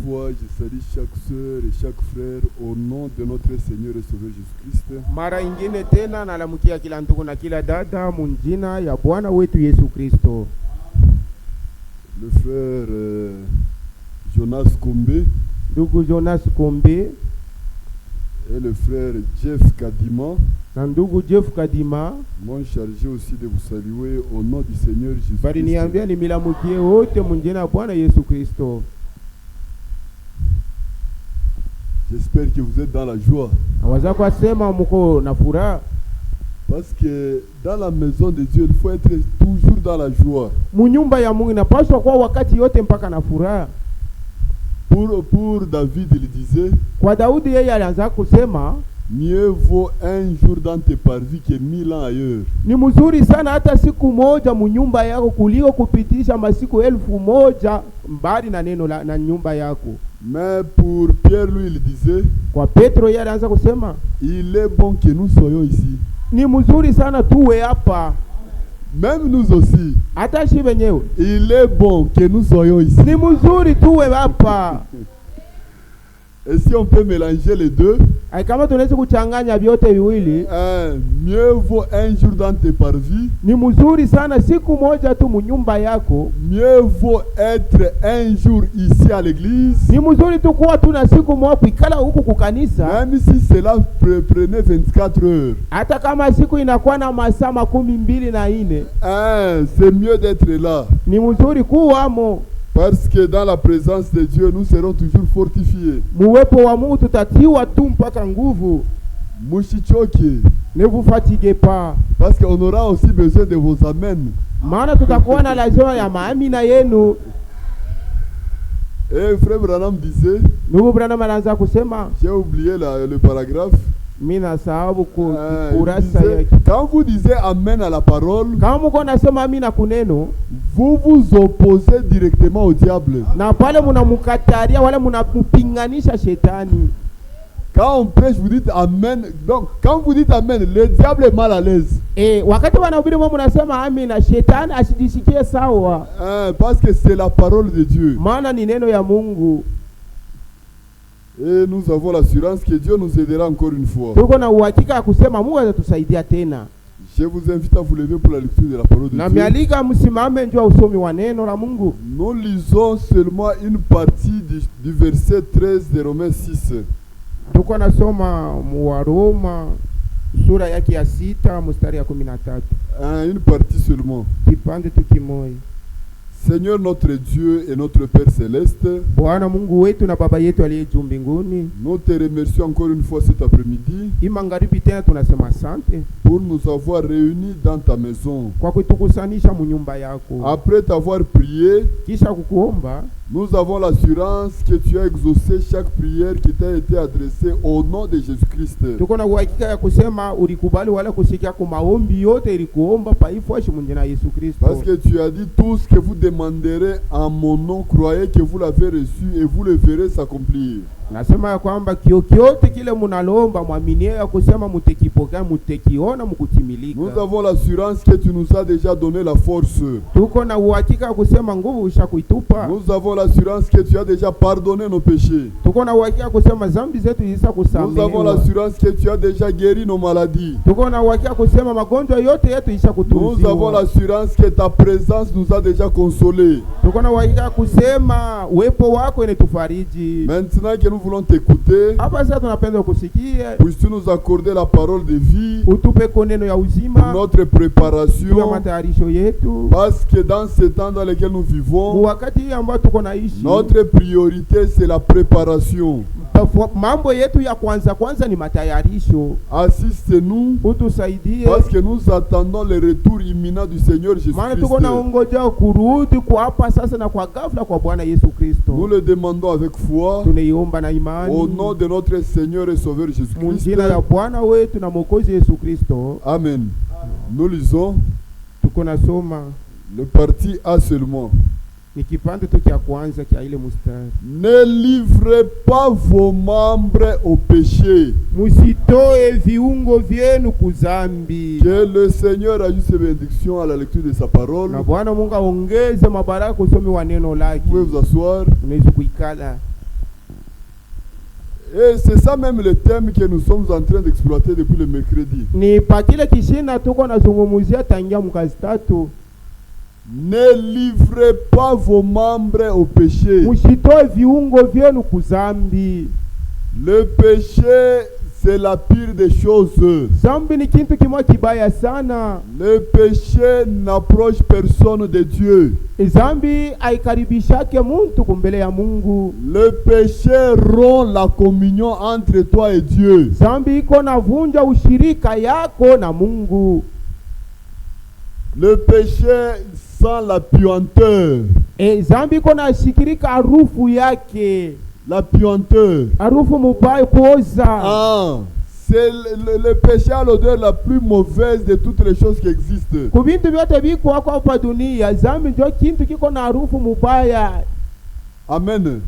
fois, je salue chaque sœur et chaque frère au nom de notre Seigneur et Sauveur Jésus-Christ. Mara ingine tena nalamukia kila ndugu na kila dada munjina ya Bwana wetu Yesu Kristo. Le frère Jonas Kombe, Ndugu Jonas Kombe et le frère Jeff Kadima na ndugu Jeff Kadima m'ont chargé aussi de vous saluer au nom du Seigneur Jésus-Christ. bali niambia nimilamukie wote munjina ya Bwana Yesu Kristo. J'espère que vous êtes dans la joie. Awaza kwa sema mko na furaha. Parce que dans la maison de Dieu, il faut être toujours dans la joie. Munyumba ya Mungu inapaswa kwa wakati yote mpaka na furaha. Pour David, il disait, Kwa Daudi yeye alianza kusema, mieux vaut un jour dans tes parvis que 1000 ans ailleurs. ni mzuri sana hata siku moja munyumba yako kuliko kupitisha masiku 1000 mbali na neno na nyumba yako. Mais pour Pierre, lui, il disait, Kwa Petro yeye alianza kusema, il est bon que nous soyons ici. ni mzuri sana tuwe hapa. Même nous aussi. Hata shi wenyewe. Il est bon que nous soyons ici. Ni mzuri tuwe hapa. Et si on peut mélanger les deux, Kama tunaweza kuchanganya vyote viwili, mieux vaut un jour dans tes parvis. ni mzuri sana siku moja tu munyumba yako. Mieux vaut être un jour ici à l'église. Ni mzuri tu kuwa tuna siku moja kuikala huku kukanisa. Même si cela prenait 24 heures. Hata kama siku inakuwa na masaa 24. C'est mieux d'être là. Ni mzuri kuwamo. Parce que dans la présence de Dieu, nous serons toujours fortifiés. Muwepo wa Mungu tutatiwa tu mpaka nguvu. Mushichoke. Ne vous fatiguez pas. Parce qu'on aura aussi besoin de vos amens. Maana tutakuwa na lazima ya maamina yenu. Et frère Branham disait, Ndugu Branham anaanza kusema, j'ai oublié le paragraphe. Mina sababu kurasa yake. Quand vous disiez amen à la parole, kama mko nasema amina kuneno, vous vous opposez directement au diable. Na pale mnamkataria wala mnamupinganisha shetani. Quand on prêche, vous dites amen. Donc, quand vous dites amen, le diable est mal à l'aise. Wakati wanahubiri mwa mnasema amina, shetani asijisikie sawa. Parce que c'est la parole de Dieu. Maana ni neno ya Mungu. Et nous avons l'assurance que Dieu nous aidera encore une fois. Tuko na uhakika kusema Mungu atatusaidia tena. Je vous invite à vous lever pour la lecture de la parole de Dieu. Na mialika msimame njoo usomi wa neno la Mungu. Nous lisons seulement une partie du verset 13 de Romains 6. Tuko nasoma mu Roma sura yake ya 6 mstari ya 13. Une partie seulement. Kipande tu kimoja. Seigneur notre Dieu et notre Père céleste, Bwana Mungu wetu na Baba yetu aliye juu mbinguni, nous te remercions encore une fois cet après-midi imangaribi tena tunasema asante pour nous avoir réunis dans ta maison. kwa kutukusanisha munyumba yako. Après t'avoir prié, Kisha kukuomba, nous avons l'assurance que tu as exaucé chaque prière qui t'a été adressée au nom de Jésus-Christ. tuko na uhakika ya kusema ulikubali wala kusikia kwa maombi yote ilikuomba paifuashi munjina Yesu Kristo. Parce que tu as dit tout ce que vous demanderez en mon nom, croyez que vous l'avez reçu et vous le verrez s'accomplir. Nasema ya kwamba kiote kile munalomba mwaminie ya kusema mutekipokea mutekiona mukutimilika. Nous avons l'assurance que tu nous as déjà donné la force. Tuko na uhakika kusema nguvu ushakuitupa. Nous avons l'assurance que tu as déjà pardonné nos péchés. Tuko na uhakika kusema zambi zetu zisa kusamehewa. Nous avons l'assurance que tu as déjà guéri nos maladies. Tuko na uhakika kusema magonjwa yote yetu isha kutunziwa. Nous avons l'assurance que ta présence nous a déjà consolés. Tuko na uhakika kusema uwepo wako inatufariji. Maintenant que nous voulons t'écouter, Hapa sasa tunapenda kusikia. puisses-tu nous accorder la parole de vie, Utupe koneno ya uzima. notre préparation, Kwa matayarisho yetu. parce que dans ce temps dans lequel nous vivons, Wakati ambao tuko naishi, notre priorité c'est la préparation. mambo yetu ya kwanza ni matayarisho. Assiste-nous, Utusaidie. parce que nous attendons le retour imminent du Seigneur Maana tuko Jésus-Christ. naongoja kurudi kwa hapa sasa na kwa ghafla kwa Bwana Yesu Kristo. Nous le demandons avec foi, Tunaiomba na imani. au nom de notre Seigneur et Sauveur Jésus-Christ. Munjina ya Bwana wetu na Mwokozi Yesu Kristo. Amen. Nous lisons Tuko nasoma le parti A seulement. ni kipande tu kia kwanza kia ile mustari. Ne livrez pas vos membres au péché. Musitoe viungo vyenu kuzambi. Que le Seigneur ajoute ses bénédictions à la lecture de sa parole. Na Bwana Mungu aongeze mabaraka usomi wa neno lake. Vous pouvez vous asseoir. Unaweza kuikala. Et c'est ça même le thème que nous sommes en train d'exploiter depuis le mercredi. Ni pa kile kishina tuko nazungumuzia tangia mkazi tatu. Ne livrez pas vos membres au péché. Mshitoe viungo vyenu kuzambi. Le péché, c'est la pire des choses. Zambi ni kintu kimoja kibaya sana. Le péché n'approche personne de Dieu. Zambi haikaribishake muntu kumbele ya Mungu. Le péché rompt la communion entre toi et Dieu. Zambi iko navunja ushirika yako na Mungu. Le péché sent la puanteur. Zambi iko nashikirika harufu yake. La puanteur. Harufu mubaya kuoza. Ah, c'est le péché à l'odeur la plus mauvaise de toutes les choses qui existent. Kubintu vyote biko wako hapa dunia, zambi ndio kintu kiko na harufu mubaya. Amen.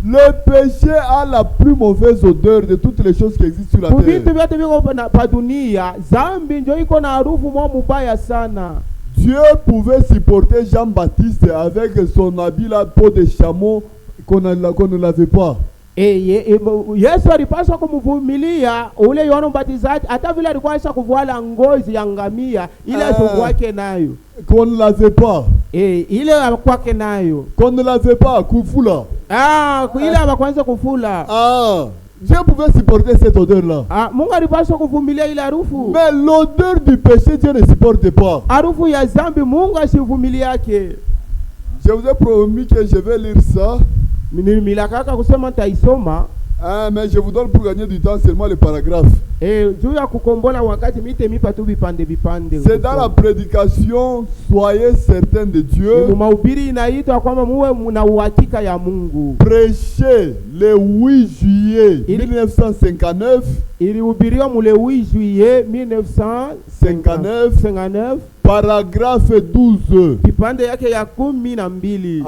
Le péché a la plus mauvaise odeur de toutes les choses qui existent sur la Kubintu terre. vyote biko hapa dunia, zambi ndio iko na harufu mubaya sana. Dieu pouvait supporter Jean-Baptiste avec son habit la peau de chameau qu'on ne l'avait pas. Yesu alipaswa kumvumilia ule Yohana Mbatizaji hata vile alikuwa aisha kuvala ngozi ya ngamia ile azungwake nayo. Qu'on ne l'avait pas. Ile akwake nayo. Qu'on ne l'avait pas, kufula. Ile abakwanza kufula. Dieu pouvait supporter cette odeur-là. Mungu alipaswa kuvumilia ile harufu. Mais l'odeur du péché, Dieu ne supporte pas. Harufu ya zambi Mungu asivumiliake. Je vous ai promis que je vais lire ça. Milakaka kusema nitaisoma. Mais je vous donne pour gagner du temps seulement les paragraphes. Juu ya kukombola wakati mite mipa tu bipande. C'est dans la prédication, soyez certains de Dieu. Mahubiri inaitwa kwamba muwe mna uhakika ya Mungu. Prêchez le 8 juillet 1959. Ilihubiriwa mule 8 juillet 1959. Paragraphe 12. Kipande yake ya 12.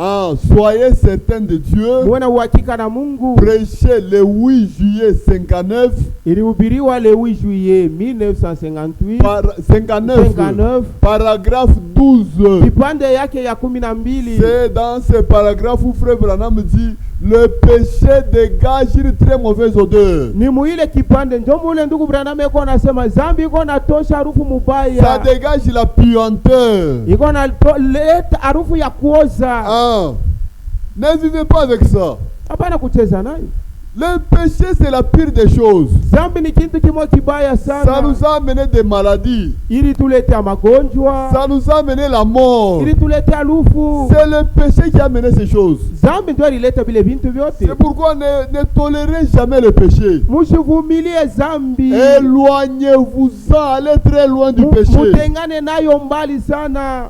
Soyez certains de Dieu. Muwe na uhakika na Mungu. Prêchez le 8 juillet 59. Ilihubiriwa le 8 juillet 1958. 59. Paragraphe 12. Kipande yake ya 12. C'est dans ce paragraphe où Frère Branham dit le péché dégage une très mauvaise odeur. Ni muile kipande ndio mule ndugu Branham iko nasema zambi iko natosha harufu mubaya. Ça dégage la puanteur. Iko na leta harufu ya kuoza. Ne vivez pas avec ça. Hapana kucheza nayo. Le péché, c'est la pire des choses. Zambi ni kintu kimoja kibaya sana. Ça nous a amené des maladies. Ili tuletea magonjwa. Ça nous a amené la mort. Ili tuletea lufu. C'est le péché qui a amené ces choses. Zambi ndio ileta vile vintu vyote. C'est pourquoi ne tolérez jamais le péché. Mushivumilie zambi. Éloignez-vous-en, allez très loin du péché. Mutengane nayo mbali sana.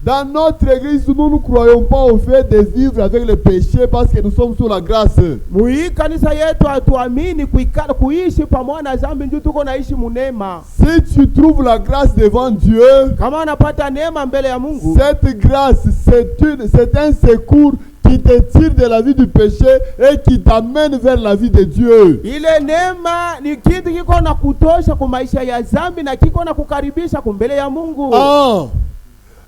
Dans notre église, nous ne croyons pas au fait de vivre avec le péché parce que nous sommes sous la grâce. Kanisa yetu hatuamini kuishi pamoja na zambi ndio tuko naishi munema. Si tu trouves la grâce devant Dieu, kama unapata neema mbele ya Mungu, cette grâce c'est un secours qui te tire de la vie du péché et qui t'amène vers la vie de Dieu. Ile neema ni kitu kiko na kutosha kwa maisha ya zambi na kiko na kukaribisha kumbele ya Mungu.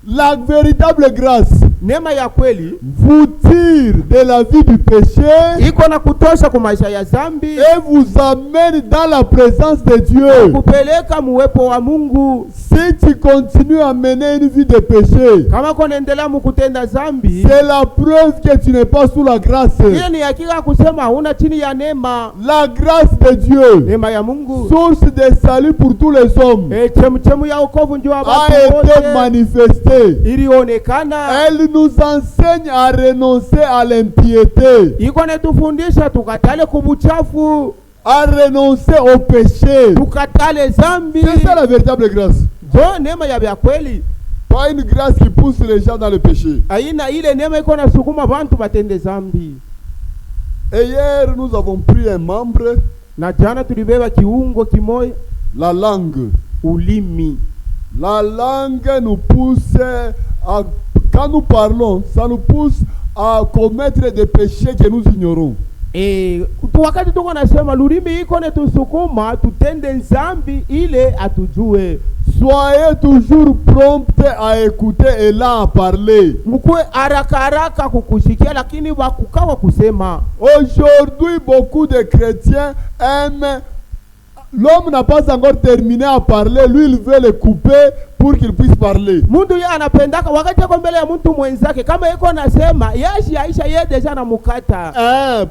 La véritable grâce neema ya kweli vous tire de la vie du péché iko na kutosha kwa maisha ya zambi et vous amène dans la présence de Dieu. Kupeleka muwepo wa Mungu. Si tu continues à mener une vie de péché, kama kunaendelea mkutenda zambi, c'est la preuve que tu n'es pas sous la grâce. Hiyo ni hakika kusema una chini ya neema. La grâce de Dieu, neema ya Mungu, source de salut pour tous les hommes, chemchemu ya wokovu ndio a été manifestée. Ilionekana. Elle nous enseigne à renoncer à l'impiété, iko netufundisha tukatale kubuchafu, à renoncer au péché. Tukatale zambi. C'est ça la véritable grâce. Neema ya kweli. Pas une grâce qui pousse les gens dans le péché. Aina ile neema iko na sukuma bantu batende zambi. Et hier nous avons pris un membre. Na jana tulibeba kiungo kimoja, la langue. Ulimi. La langue nous pousse à, quand nous parlons, ça nous pousse à commettre des péchés que nous ignorons. Wakati tuko nasema lulimi iko netusukuma tutende zambi ile atujue. Soyez toujours prompts à écouter et lents à parler. mkuwe haraka haraka kukusikia, lakini wakukawa kusema. Aujourd'hui, beaucoup de chrétiens aiment. L'homme n'a pas encore terminé à parler, lui il veut le couper pour qu'il puisse parler. Mundu yeye anapendaka wakati yako mbele ya mtu mwenzake, kama yuko nasema yashi aisha yeye deja na mukata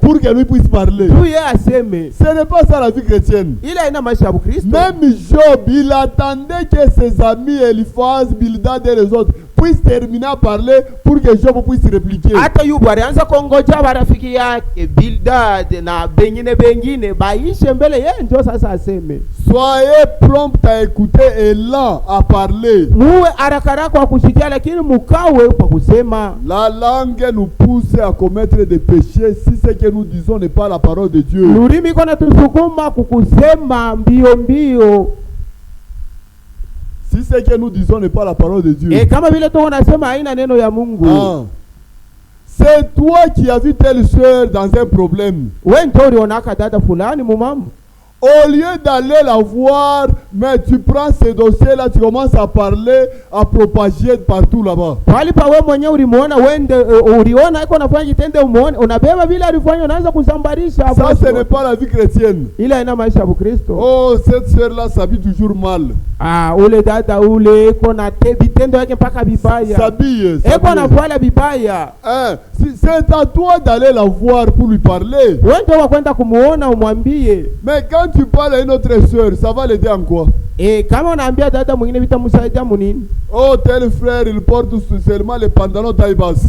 Pour que lui puisse parler. tu yeye aseme. Ce n'est pas ça la vie chrétienne. Ila ina maisha ya Kristo. Même Job, il attendait que ses amis Eliphaz, Bildad et les autres puissent terminer à parler pour que Job puisse répliquer. Hata Yubu alianza kongoja marafiki yake Bildad na bengine baishe mbele yeye ndio sasa aseme. Soyez prompts à écouter et lents à parler. Muwe haraka kwa kusikia, lakini mukawe kwa kusema. La langue nous pousse à commettre des péchés si ce que nous disons n'est pas la parole de Dieu. Lurimi kona tusukuma kukusema mbio. Si ce que nous disons n'est pas la parole de Dieu. Kama vile tu unasema haina neno ya Mungu. C'est toi qui as vu telle sœur dans un problème. Wewe ndio ulionaka dada fulani mumambo. Au lieu d'aller la voir, mais tu prends ce dossier-là, tu commences à parler, à propager partout là-bas. Pali pa wewe mwenyewe ulimuona wende uliona iko nafanya kitende umuone unabeba vile alifanya unaanza kusambarisha hapo. Ça ce n'est pas la vie chrétienne. Ila ina maisha ya Kristo. Oh, cette sœur-là s'habille toujours mal. Ule dada ule iko na vitendo yake mpaka vibaya. S'habille. Iko na vala vibaya. C'est à toi d'aller la voir pour lui parler. Wewe ndio wakwenda kumuona umwambie. Mais quand tu parles à une autre sœur, ça va l'aider en quoi? Kama unaambia dada mwingine vitamsaidia munini? Oh, tel frère, il porte seulement les pantalons taille basse.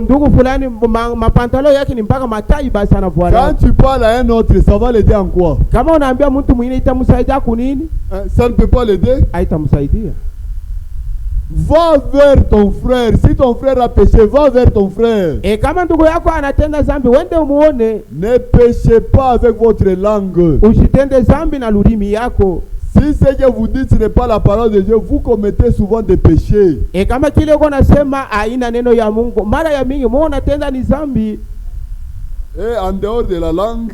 Ndugu fulani mapantalo yake ni mpaka matai basi anavuala. Quand tu parles à un autre, ça va l'aider en quoi? Kama unaambia mtu mwingine itamsaidia kunini? Ça ne peut pas l'aider. Haitamsaidia. Va vers ton frère. Si ton frère a péché, va vers ton frère. Kama ndugu yako anatenda zambi, wende umuone. Ne péchez pas avec votre langue. Usitende zambi na lurimi yako. Si ce que vous dites ce n'est pas la parole de Dieu, vous commettez souvent des péchés. Kama kile uko nasema haina neno ya Mungu, mara ya mingi muone unatenda ni zambi. Et en dehors de la langue,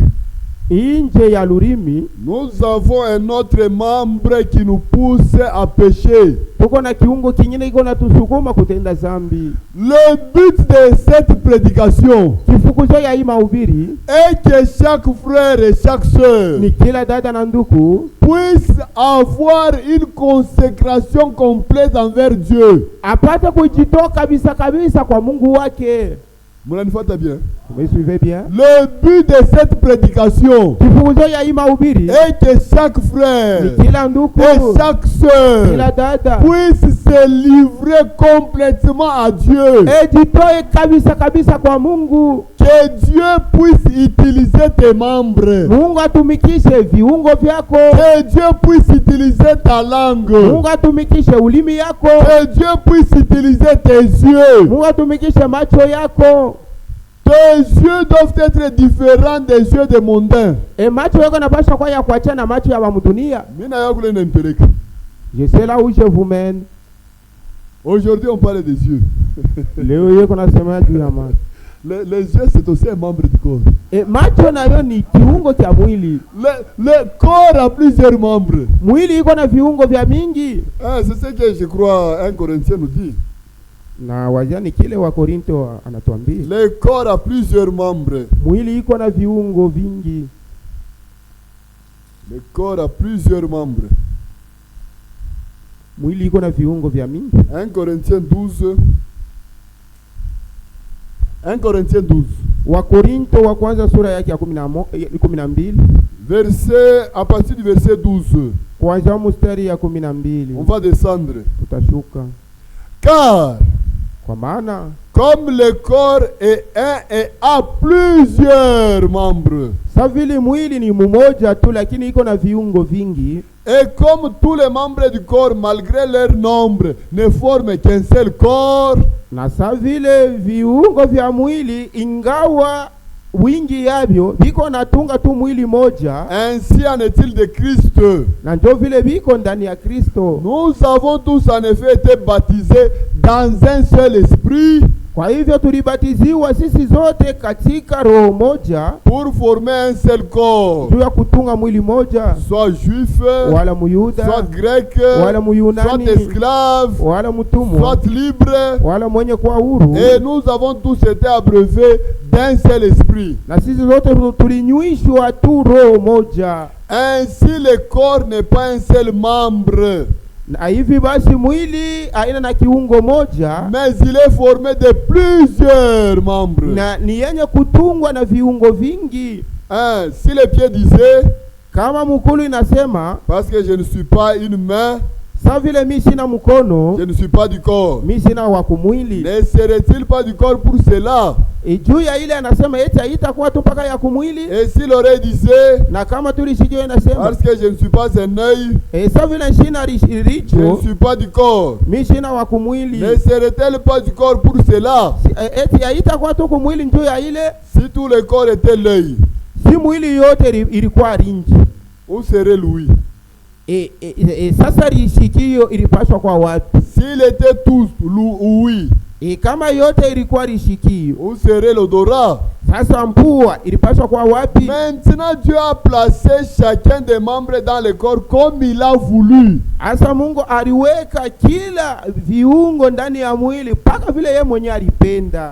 inje ya lurimi, nous avons un autre membre qui nous pousse à pécher. Tuko na kiungo kingine iko natusukuma kutenda zambi. Le but de cette prédication kifukuzo ya hii mahubiri est que chaque frère et chaque sœur ni kila dada na ndugu puisse avoir une consécration complète envers Dieu. Apate kujitoa kabisa kwa Mungu wake. Mnanifuata bien? Vous me suivez bien? Le but de cette prédication kifukuzo ya hii mahubiri est que chaque frère ni kila ndugu et chaque sœur kila dada puisse se livrer complètement à Dieu. Jitoe kabisa kwa Mungu. Que Dieu puisse utiliser tes membres. Mungu atumikishe viungo vyako. Que Dieu puisse utiliser ta langue. Mungu atumikishe ulimi yako. Que Dieu puisse utiliser tes yeux. Mungu atumikishe macho yako. Tes yeux doivent être différents des yeux des mondains. Macho yako yanapaswa kuwa ya kuachana na macho ya wamudunia. Mina yako le nempeleka. Je sais là où je vous mène. Aujourd'hui on parle des yeux. Leo yeko nasema juu ya macho. Les yeux c'est aussi un membre du corps. Macho nayo ni kiungo cha mwili. Le corps a plusieurs membres. Mwili iko na viungo vya mingi. C'est ce que je crois 1 Corinthiens nous dit. Na wajani kile wa Korinto anatuambia. Le corps a plusieurs membres. Mwili iko na viungo vingi. Le corps a plusieurs membres. Mwili iko na viungo vya mingi. 1 Corinthiens 12. 1 Corinthiens 12. Wa Korinto wa kwanza sura yake ya 12. Verset, à partir du verset 12. Kuanzia mstari ya 12. On va descendre. Tutashuka. Car kwa maana comme le corps est un et a plusieurs membres. Sa vile mwili ni mmoja tu lakini iko na viungo vingi. Et comme tous les membres du corps malgré leur nombre ne forment qu'un seul corps. Na sa vile viungo vya mwili ingawa wingi yavyo viko natunga tu mwili moja. Ainsi en est-il de Christ. Na ndio vile viko ndani ya Kristo. Nous avons tous en effet été baptisés dans un seul esprit. Kwa hivyo tulibatiziwa sisi zote katika roho moja pour former un seul corps, juu ya kutunga mwili moja, soit juif, wala muyuda, soit grec, wala soit muyunani, esclave, wala mtumwa, soit libre. wala mwenye kwa huru. Et nous avons tous été abreuvés d'un seul esprit. Na sisi zote tulinyuishwa tu roho moja. Ainsi le corps n'est pas un seul membre, Na hivi basi mwili haina na kiungo moja, mais il est formé de plusieurs membres. na ni yenye kutungwa na viungo vingi. Si les pieds disaient, Kama mkulu inasema, parce que je ne suis pas une main, sa vile mi sina mkono, je ne suis pas du corps, mi sina wa kumwili. ne serait-il pas du corps pour cela? Juu ya ile anasema eti haitakuwa tu mpaka ya kumwili. Et si l'oreille disait, Na kama tulishijua inasema, parce que je ne suis pas un œil, sa vile shina je ne richo, suis pas du corps, mi sina wa kumwili. ne serait-elle pas du corps pour cela? Eti haitakuwa tu kumwili njoo ya ile. Si tout le corps était l'œil, Si mwili yote ilikuwa rinji. où serait Louis? Sasa rishikio ilipaswa kwa watu. S'il était tous oui, Kama yote ilikuwa rishikio, où serait l'odorat? sasa mpua ilipaswa kwa wapi? Maintenant, Dieu a placé chacun des membres dans le corps comme il a voulu. Asa Mungu aliweka kila viungo ndani ya mwili paka vile yeye mwenyewe alipenda.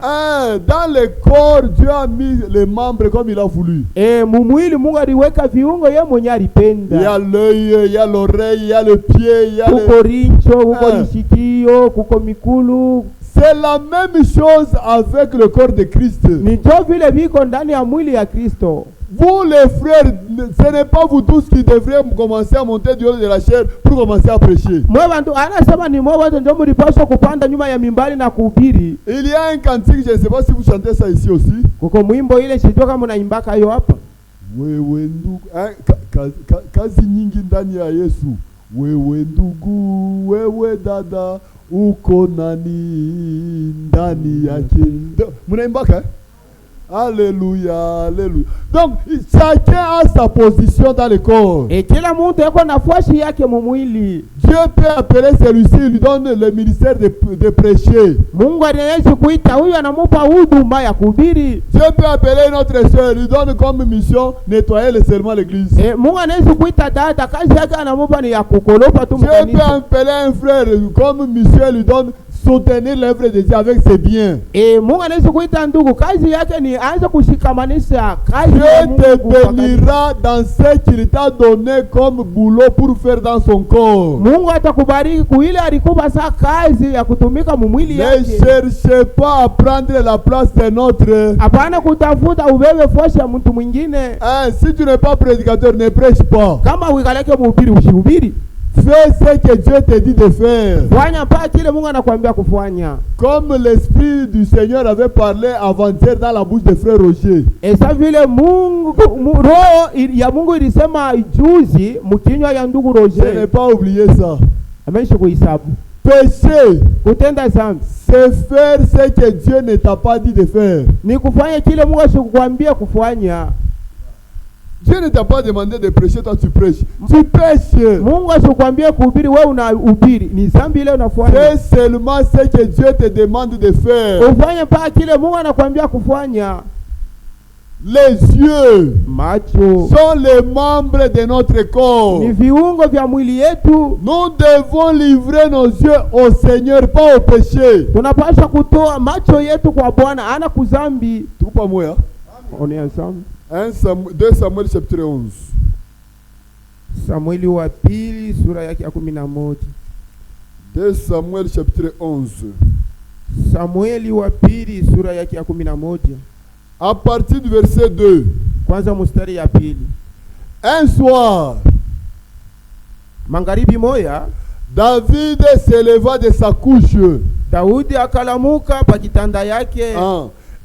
Dans le corps, Dieu a mis les membres comme il a voulu. Mwili Mungu aliweka viungo yeye mwenyewe alipenda. Il y a l'œil, il y a l'oreille, il y a le pied, il y a kuko rincho, kuko rishikio, kuko mikulu. C'est la même chose avec le corps de Christ. Ni jo vile viko ndani ya mwili ya Kristo. Vous les frères, ce n'est pas vous tous qui devrez commencer à monter du haut de la chair pour commencer à prêcher. Mwe bantu anasema ni mwe watu ndio mlipaswa kupanda nyuma ya mimbali na kuhubiri. Il y a un cantique, je ne sais pas si vous chantez ça ici aussi. Kuko mwimbo ile sijua kama mnaimbaka hiyo hapa. Wewe ndugu, kazi nyingi ndani ya Yesu. Wewe ndugu, wewe dada, uko nani ndani yake? Mnaimbaka? Alléluia, alléluia. Donc, chacun a sa position dans le corps. Kila mtu yako nafasi yake mwili. Dieu peut appeler celui-ci, il lui donne le ministère de prêcher. Mungu anaweza kuita huyu anamupa huduma ya kuhubiri. Dieu peut appeler notre sœur, il lui donne comme mission nettoyer seulement l'église. Mungu anaweza kuita dada, kazi yake anamupa ni ya kukolopa tu mkanisa. Dieu peut mkanisa. appeler un frère comme mission, il lui donne soutenir l'œuvre de Dieu avec ses biens. Mungu anaweza kuita ndugu, kazi yake ni aanze kushikamanisha kazi ya Dieu te Mungu. bénira dans ce qu'il t'a donné comme boulot pour faire dans son corps. Mungu atakubariki kuile alikupa saa kazi ya kutumika mwili Ne yake. cherchez pas à prendre la place d'un autre. Hapana kutafuta ubebe foshi ya mtu mwingine. Si tu n'es pas prédicateur, ne prêche pas. Kama uikaleke mhubiri usihubiri. Fais ce que Dieu te dit de faire. Fanya mpaka kile Mungu anakuambia kufanya. Comme l'esprit du Seigneur avait parlé avant-hier dans la bouche de frère Roger. Esa vile Mungu roho ya Mungu ilisema juzi mkinywa ya ndugu Je Roger. n'ai pas oublié ça. Ameishi kuhesabu. Pécher, Kutenda dhambi c'est faire ce que Dieu ne t'a pas dit de faire. ni kufanya kile Mungu asikukwambia kufanya. Dieu ne t'a pas demandé de prêcher, toi tu prêches. Tu prêches. Mungu asikukwambia kuhubiri, wewe unahubiri. Ni dhambi ile unafanya. Fais seulement ce que Dieu te demande de faire. Ufanye mpaka kile Mungu anakuambia kufanya. Les yeux Macho sont les membres de notre corps. ni viungo vya mwili yetu. Nous devons livrer nos yeux au Seigneur, pas au péché. Tunapaswa kutoa macho yetu kwa Bwana, ana kuzambi. Tout pas moi. On est ensemble. 2 Samuel chapitre 11. Samueli wa pili sura yake ya 11. 2 Samuel chapitre 11. Samueli wa pili sura yake ya 11. À partir du verset 2. Kwanza mstari ya pili. Un soir, Magharibi moya, David s'éleva de sa couche. Daudi akalamuka pa kitanda yake.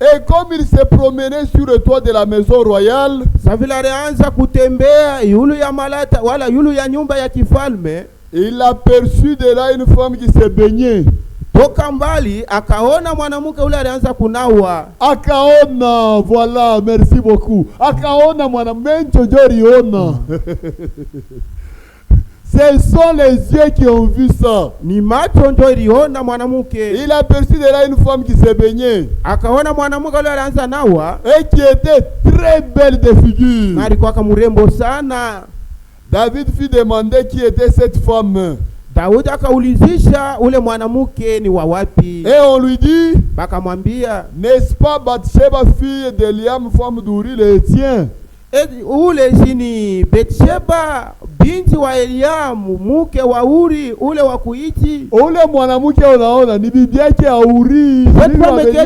Et comme il se promenait sur le toit de la maison royale, Savila alianza kutembea yulu ya malata wala yulu ya nyumba ya kifalme. Il aperçut de là une femme qui se baignait. Toka mbali akaona mwanamke ule alianza kunawa. Akaona, voilà, merci beaucoup. Akaona mwanamke njoriona. Ce sont les yeux qui ont vu ça. Ni macho ndio iliona mwanamke. Il a aperçu de là une femme qui se baignait Akaona mwanamke yule alianza nawa et qui était très belle de figure. na alikuwa mrembo sana. David fit demander qui était cette femme. Daudi akaulizisha ule mwanamke ni wa wapi. Et on lui dit, Bakamwambia, n'est-ce pas Bathsheba, fille d'Eliam, femme d'Uri le Hétien? ule sini Betsheba binti wa Eliamu mke wa Uri ule wa kuiti. Ule mwanamke unaona ni bibi yake ya Uri. Cette femme qui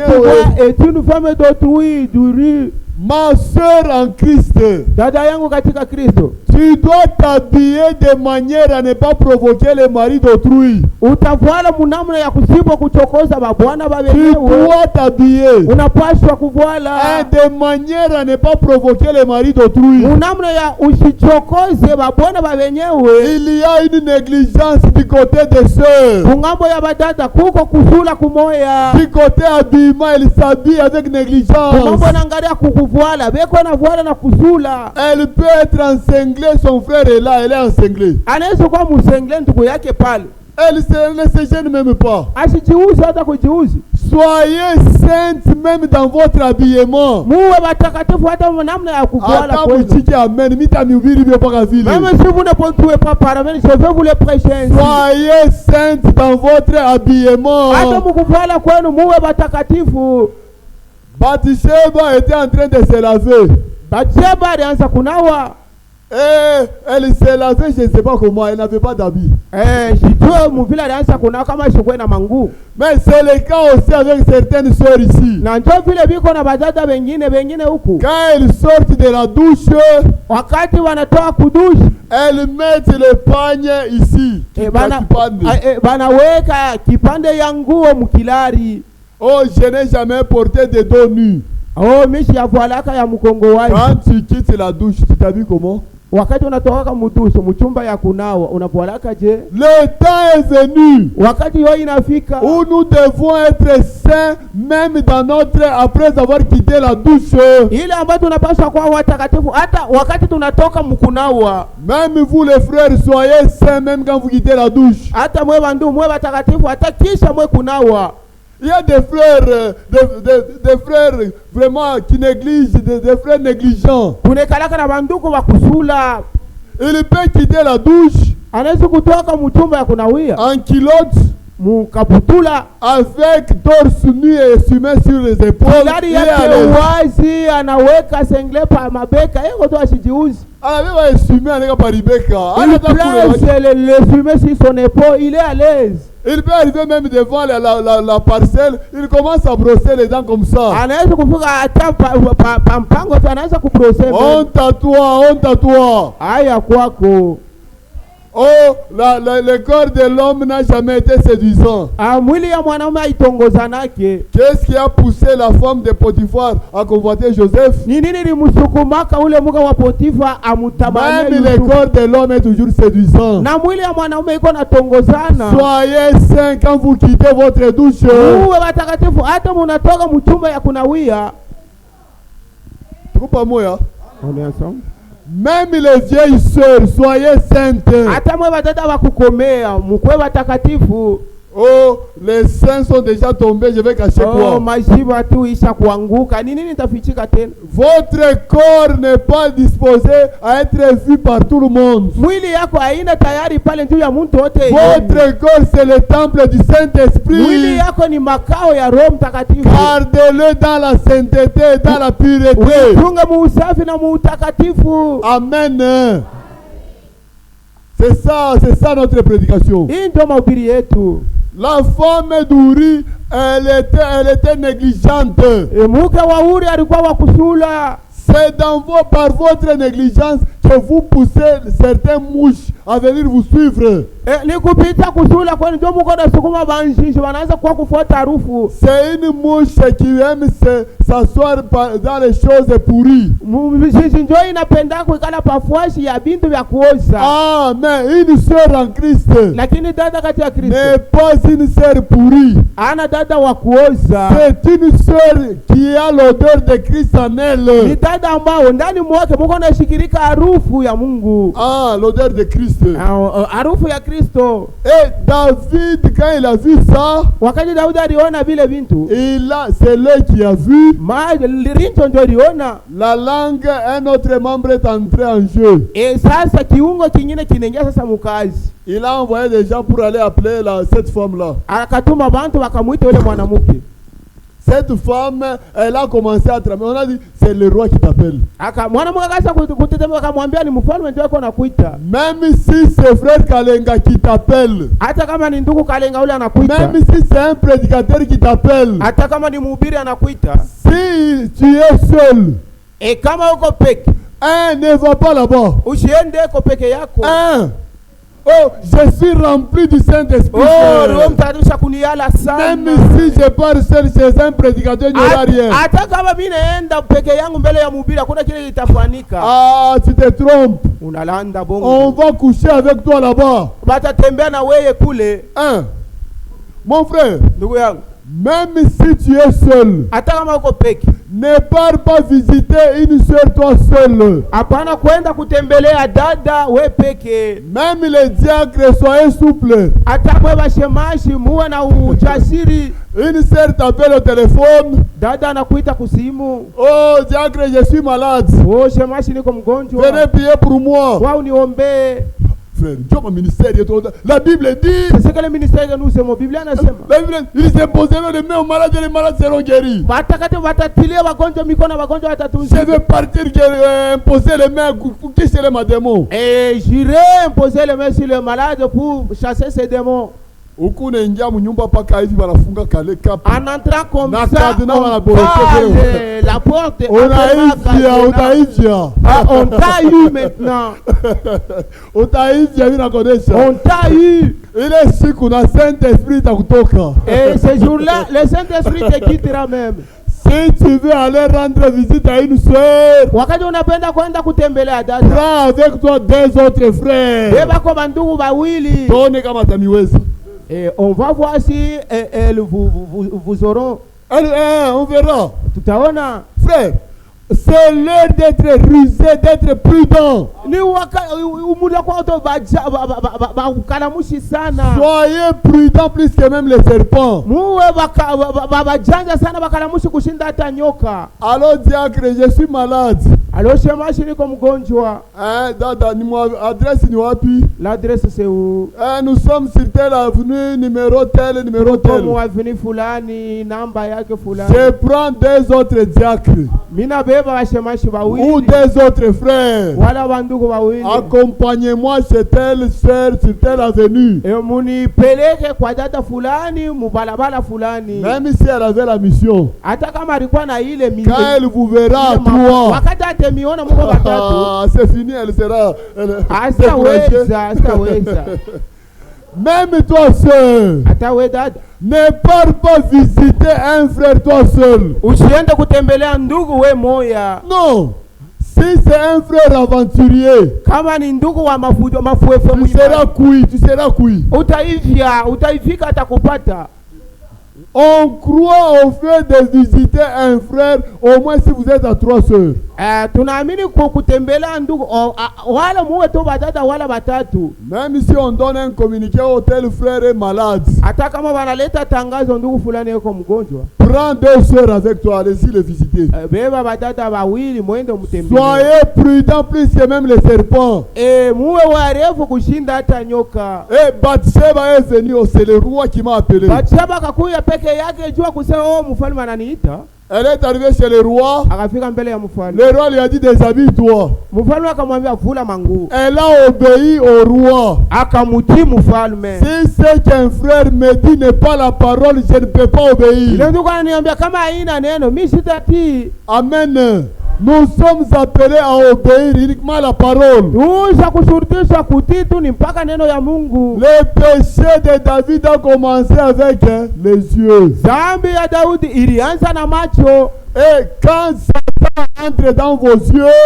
est une femme d'autrui d'Uri. Ma sœur en Christ, dada yangu katika Kristo, tu dois t'habiller de manière à ne pas provoquer le mari d'autrui. Utavala munamna ya kusibo kuchokoza babwana Tu babenyewe. dois t'habiller Unapaswa kuvala de manière à ne pas provoquer le mari d'autrui. munamna ya usichokoze babwana babenyewe. Il y a une négligence du côté des sœurs. Kungambo ya badada kuko kusula kumoya. Du côté habillement, elle s'habille avec négligence. Kungambo nangalia kukuvala beko na voila na kusula. Elle peut être encinglée, son frère est là, elle est encinglée. Anaweza kuwa musengle ndugu yake pale. Elle ne se gêne même pas. Asijiuzi hata kujiuzi. Soyez saintes même dans votre habillement. Muwe batakatifu hata namna ya kuvala Ata kwenu. mchiki amen, mitamihubiri vyo paka vile. Même si vous ne pouvez pas parler, je vais vous le prêcher ainsi. Soyez saintes dans votre habillement. Hata mukuvala kwenu muwe batakatifu. Bathsheba était en train de se laver. Bathsheba alianza kunawa. Et elle se lavait, je ne sais pas comment, elle n'avait pas d'habit. Sijue muvile alianza kunawa kama shikwe na mangu. Mais c'est le cas aussi avec certaines sœurs ici. Na ndio vile biko na badada wengine huku. Quand elles sortent de la douche, wakati wanatoa kudushi, elles mettent le panier ici. Banaweka kipande ya nguo mukilari. Oh, je n'ai jamais porté de dos nus. Oh, mishi ya voilaka ya mkongo wazi. Quand tu quittes la douche, tu t'habilles comment? Wakati unatoka mudushi, mchumba ya kunawa, unapoalaka je? Le temps est venu. Wakati yo inafika. Où nous devons être saints, même dans notre, après avoir quitté la douche. Ile ambayo tunapaswa kuwa watakatifu, hata wakati tunatoka mkunawa. Même vous les frères, soyez saints, même quand vous quittez la douche. Hata mwe bandu, mwe watakatifu, hata kisha mwe kunawa. Il y a des frères, des frères vraiment qui négligent, des frères négligents. Kunekalaka na banduku wa kusula. Il peut quitter la douche. Anaweza kutoka mchumba ya kunawia. En culotte. Mukaputula. Avec torse nu et assumé sur les épaules. Kilari yake wazi, anaweka sengle pa mabeka. Yeko to asijiuzi. Anaweka assumé anaweka pa ribeka. Il place le fumer sur son épaule, il est à l'aise. Il peut arriver même devant la parcelle, il commence à brosser les dents comme ça. Anaweza kufuka hata pa mpango anaanza kubrosser. Honte à toi, honte à toi. Aya kwako. Oh, le corps de l'homme n'a jamais été séduisant. Mwili ya mwanaume haitongozanake. Qu'est-ce qui a poussé la femme de Potiphar à convoiter Joseph? Ni nini limusukumaka ule muka wa Potifa amutamani? Même le corps de l'homme est toujours séduisant. Na mwili ya mwanaume iko na tongozana. Soyez saints quand vous quittez votre douche. Muwe watakatifu hata munatoka mchumba ya kunawia. Tuko pamoja? On est ensemble. Même les vieilles sœurs, soyez saintes. Hata mwe badada wakukomea, mukwe watakatifu. Oh, les saints sont déjà tombés, je vais cacher quoi? Oh, majiba tu isha kuanguka. Ni nini nitafichika tena? Votre corps n'est pas disposé à être vu par tout le monde. Mwili yako haina tayari pale juu ya mtu wote. Votre corps c'est le temple du Saint-Esprit. Mwili yako ni makao ya Roho Mtakatifu. Gardez-le dans la sainteté, dans la pureté. Tunga muusafi na muutakatifu. Amen. C'est ça notre prédication. Hii ndio mahubiri yetu. La femme d'Uri, elle était négligente. Mke wa Uri alikuwa wa kusula. C'est par votre négligence que vous poussez certaines mouches à venir vous suivre. Ni kupita kusula kwani ndio mko na sukuma banjisho wanaanza kwa kufuata harufu. C'est une mouche qui aime s'asseoir dans les choses pourries. Mjiji ndio inapenda kuikala pafuashi ya bintu vya kuoza. Ah, mais une sœur en Christ. Lakini dada kati ya Kristo n'est pas une sœur pourrie. Ana dada wa kuoza. C'est une sœur qui a l'odeur de Christ en elle. Ni dada ambao ndani mwake mko na shikirika harufu harufu ya Mungu, l'odeur de Christ. harufu ya Kristo. Et David, quand il a vu ça, Wakati Daudi aliona vile vintu, c'est lui qui a vu. Rinto ndio aliona. La langue, un autre membre est entré en jeu. Sasa kiungo kingine kinaingia sasa mukazi. Il a envoyé des gens pour aller appeler cette femme-là. Akatuma bantu wakamuita yule mwanamke. Cette femme, elle a commencé à trembler. On a dit, c'est le roi qui t'appelle. Mwanamke akaanza kutetemeka, akamwambia ni mfalme ndio yuko anakuita. Même si c'est frère Kalenga qui t'appelle. Hata kama ni ndugu Kalenga ule anakuita. Même si c'est un prédicateur qui t'appelle. Hata kama ni mhubiri anakuita. Si tu es seul. Kama uko peke. Ne va pas là-bas. Usiende uko peke yako. Oh, je suis rempli du Saint-Esprit. Roho Mtakatifu kuniala sana. Même si je pars seul chez un prédicateur, il n'y aura rien. Hata kama mimi naenda peke yangu mbele ya mhubiri, hakuna kile kitafanyika. Tu te trompes. Unalanda bongo. On va coucher avec toi là-bas. Batatembea na wewe kule. Mon frère, ndugu yangu, même si tu es seul, hata kama uko peke, ne pars pas visiter une sœur toi seul. Hapana kwenda kutembelea dada we peke. Même les diacres, soyez souples. Hata mwe bashemashi muwe na ujasiri. Une sœur t'appelle au téléphone. Dada anakuita kusimu. Oh diacre, je suis malade. Oh shemashi niko mgonjwa. Venez prier pour moi. Wao niombe. Frère, Dieu mon ministère, la Bible dit. C'est que le ministère que nous sommes, Biblia nasema. La Bible, ils imposeront les mains aux malades et les malades seront guéris. Watatilia wagonjwa mikono, wagonjwa watatunzwa. Je vais partir imposer les mains pour chasser les démons. Et j'irai imposer les mains sur les malades pour chasser ces démons. Ukune ingia munyumba paka hivi wanafunga kale kapu. En entrant comme ça, la porte. On t'a eu maintenant. On t'a eu, on t'a eu. Il est sûr qu'on a Saint-Esprit à kutoka. Et ce jour-là, le Saint-Esprit te quittera même. Si tu veux aller rendre visite à une soeur, wakati unapenda kwenda kutembelea dada, prends avec toi deux autres frères. Beba kwa bandugu bawili. Tone kama tamiweza. Et on va voir si elles vous auront. On verra. Tutaona. Frère, c'est l'heure d'être rusé, d'être prudent. Soyez prudent plus que même les serpents. Alors diacre, je suis malade. Dada, adresse ni wapi? L'adresse c'est où? Nous sommes sur telle avenue, numéro tel, numéro tel. Je prends deux autres diacres. Ou des autres frères. Accompagnez-moi chez telle sœur sur telle avenue. Même si elle avait la mission, quand elle vous verra à trois, c'est fini, elle sera même toi seul, ne pars pas visiter un frère toi seul. Non. Si c'est un frère aventurier, tu seras cuit, tu seras cuit. On croit au fait de visiter un frère, au moins si vous êtes à trois sœurs. Même si on donne un communiqué au tel frère est malade, prends deux sœurs avec toi, allez-y les visiter. Soyez prudents plus que même les serpents. Et Bathsheba est venu, c'est le roi qui m'a appelé. Elle est arrivée chez le roi. Le roi lui a dit déshabille-toi. Elle a obéi au roi. Si c'est qu'un frère me dit n'est pas la parole, je ne peux pas obéir. Amen. Nous sommes appelés à obéir uniquement à la parole. Le péché de David a commencé avec les yeux. Et quand Satan entre dans vos yeux,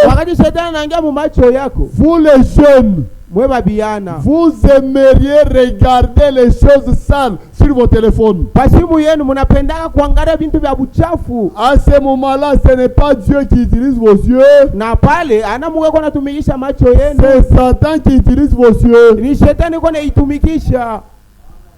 vous les jeunes, Mweba biana. Vous aimeriez regarder les choses sales sur vos téléphones. Pasimu yenu munapendaka kuangalia bintu vya buchafu. À ce moment-là, ce n'est pas Dieu qui utilise vos yeux. Na pale anamuwe kona tumikisha macho yenu. C'est Satan qui utilise vos yeux. Ni shetani kona itumikisha.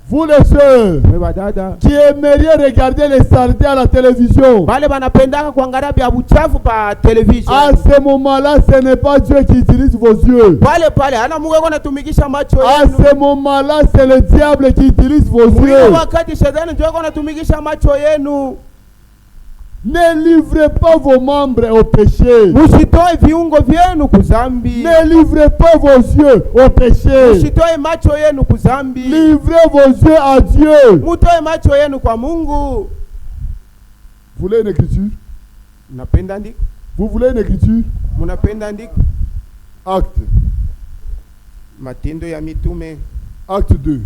Vous les sœurs Mweba dada. qui aimeriez regarder les saletés à la télévision. Bale banapendaka kuangalia vya buchafu pa television. À ce moment-là, ce n'est pas Dieu qui utilise vos yeux. Pale anamuwe kona tumikisha macho À yenu. ce moment-là, c'est le diable qui utilise vos Mwile yeux. wakati shetani ndio kona tumikisha macho yenu. Ne livrez pas vos membres au péché. Musitoe viungo vyenu kuzambi. Ne livrez pas vos yeux au péché. Musitoe macho yenu kuzambi. Livrez vos yeux à Dieu. Mutoe macho yenu kwa Mungu. Vous voulez une écriture? Napenda ndiko. Vous voulez une écriture? Munapenda ndiko. Acte. Matendo ya Mitume Acte 2.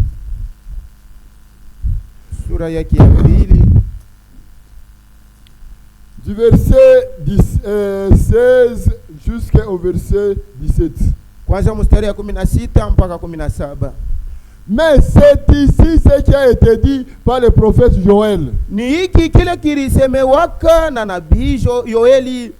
sura yake ya 2 Du verset 16 jusqu'au verset 17. kwanza mstari ya 16 mpaka 17. Mais c'est ici ce qui a été dit par le prophète Joël. Ni hiki kile kilisemewaka na nabii Yoeli.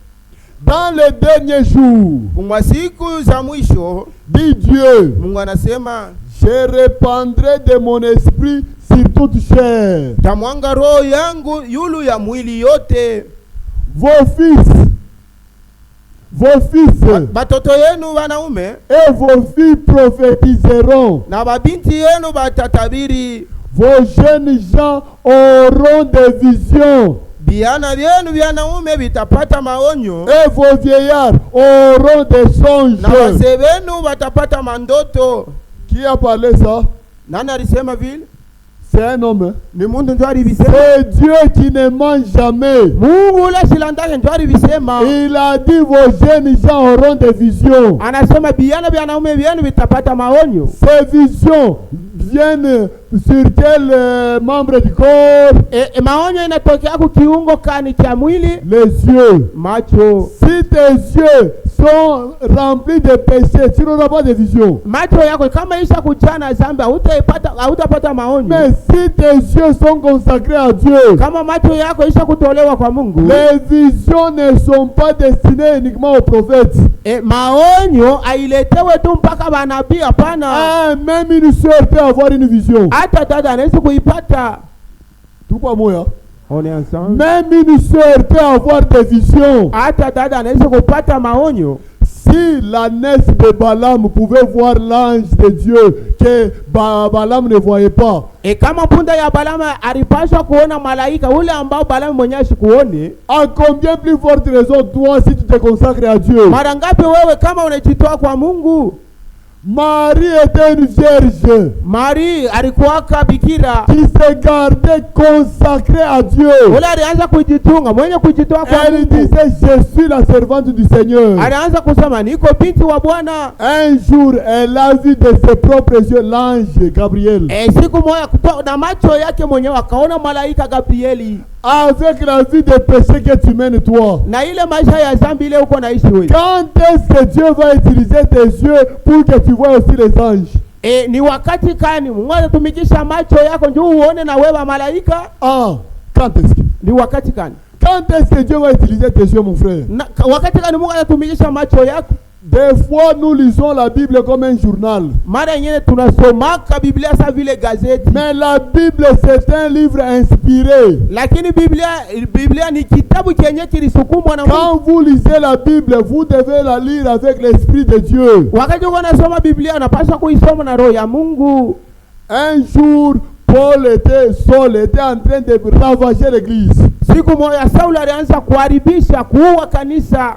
Dans les derniers jours, Kwa siku za mwisho, dit Dieu, Mungu anasema, je répandrai de mon esprit sur toute chair. tamwanga roho yangu yulu ya mwili yote. Vos fils Batoto yenu wanaume et vos filles prophétiseront. na babinti yenu batatabiri. Vos jeunes gens auront des visions. Biana vyenu vyanaume vitapata maonyo. Et vos vieillards auront des songes. Na wazee wenu watapata mandoto. Qui a parlé ça? Nani alisema vile? C'est un homme. Ni Mungu ndio alivisema. C'est Dieu qui ne ment jamais. Mungu ule silandake ndio alivisema. Il a dit vos jeunes gens auront des visions. Anasema biana vyanaume vyenu vitapata maonyo. Ces visions viennent sur quel membre du corps? Maonyo inatokea kwa kiungo kani cha mwili? Les yeux. Macho. Si tes yeux sont remplis de péchés, tu n'auras pas de vision. Macho yako kama isha kuchana dhambi hautapata maonyo. Mais si tes yeux sont consacrés à Dieu, kama macho yako isha kutolewa kwa Mungu, les visions ne sont pas destinées uniquement aux prophètes. Maonyo ailetewe tu mpaka manabii, hapana. Même une sœur peut avoir une vision. Hata dada anaweza kuipata. Tout pas moi. On est ensemble. Même une sœur peut avoir des visions. Hata dada anaweza kupata maonyo. Si la nièce de Balaam pouvait voir l'ange de Dieu que Balaam ne voyait pas. Kama punda ya Balaam alipaswa kuona malaika ule ambao Balaam mwenyewe asikuone, à combien plus forte raison toi si tu te consacres à Dieu? mara ngapi wewe kama unajitoa kwa Mungu? Marie était une vierge. Marie alikuwa bikira Qui se gardait consacrée à Dieu. ule alianza kujitunga mwenye kujitoa kwa Elle Mungu. disait je suis la servante du Seigneur. Alianza kusema niko binti wa Bwana. Un jour elle a vu de ses propres yeux l'ange Gabriel. Siku moja na macho yake mwenyewe akaona malaika Gabrieli. Avec la vie de péché que tu mènes toi. Na ile maisha ya dhambi ile uko naishi wewe. Quand est-ce que Dieu va utiliser tes yeux pour que tu vois aussi les anges? Ni wakati kani Mungu atatumikisha macho yako ndio uone na wewe malaika? Quand est-ce que? Ni wakati kani? Quand est-ce que Dieu va utiliser tes yeux, mon frère? Wakati kani Mungu atatumikisha macho yako? Des fois, nous lisons la Bible comme un journal. Mara nyingine tunasomaka Biblia sa vile gazeti. Mais la Bible, c'est un livre inspiré. Lakini Biblia ni kitabu chenye kilisukumwa na Mungu. Quand vous lisez la Bible, vous devez la lire avec l'Esprit de Dieu. Wakati unasoma Biblia unapaswa kuisoma na roho ya Mungu. Un jour, Saul était en train de ravager l'église. Siku moja Saul alianza kuharibisha, kuua kanisa.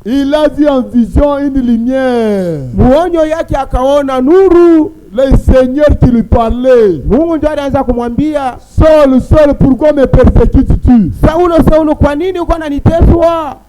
Il a vu en vision une lumière. Muonyo yake akaona nuru. Le Seigneur qui lui parlait. Mungu ndiye alianza kumwambia, Saul, Saul, pourquoi me persécutes-tu? Saulo, Saulo, kwa nini uko unaniteswa?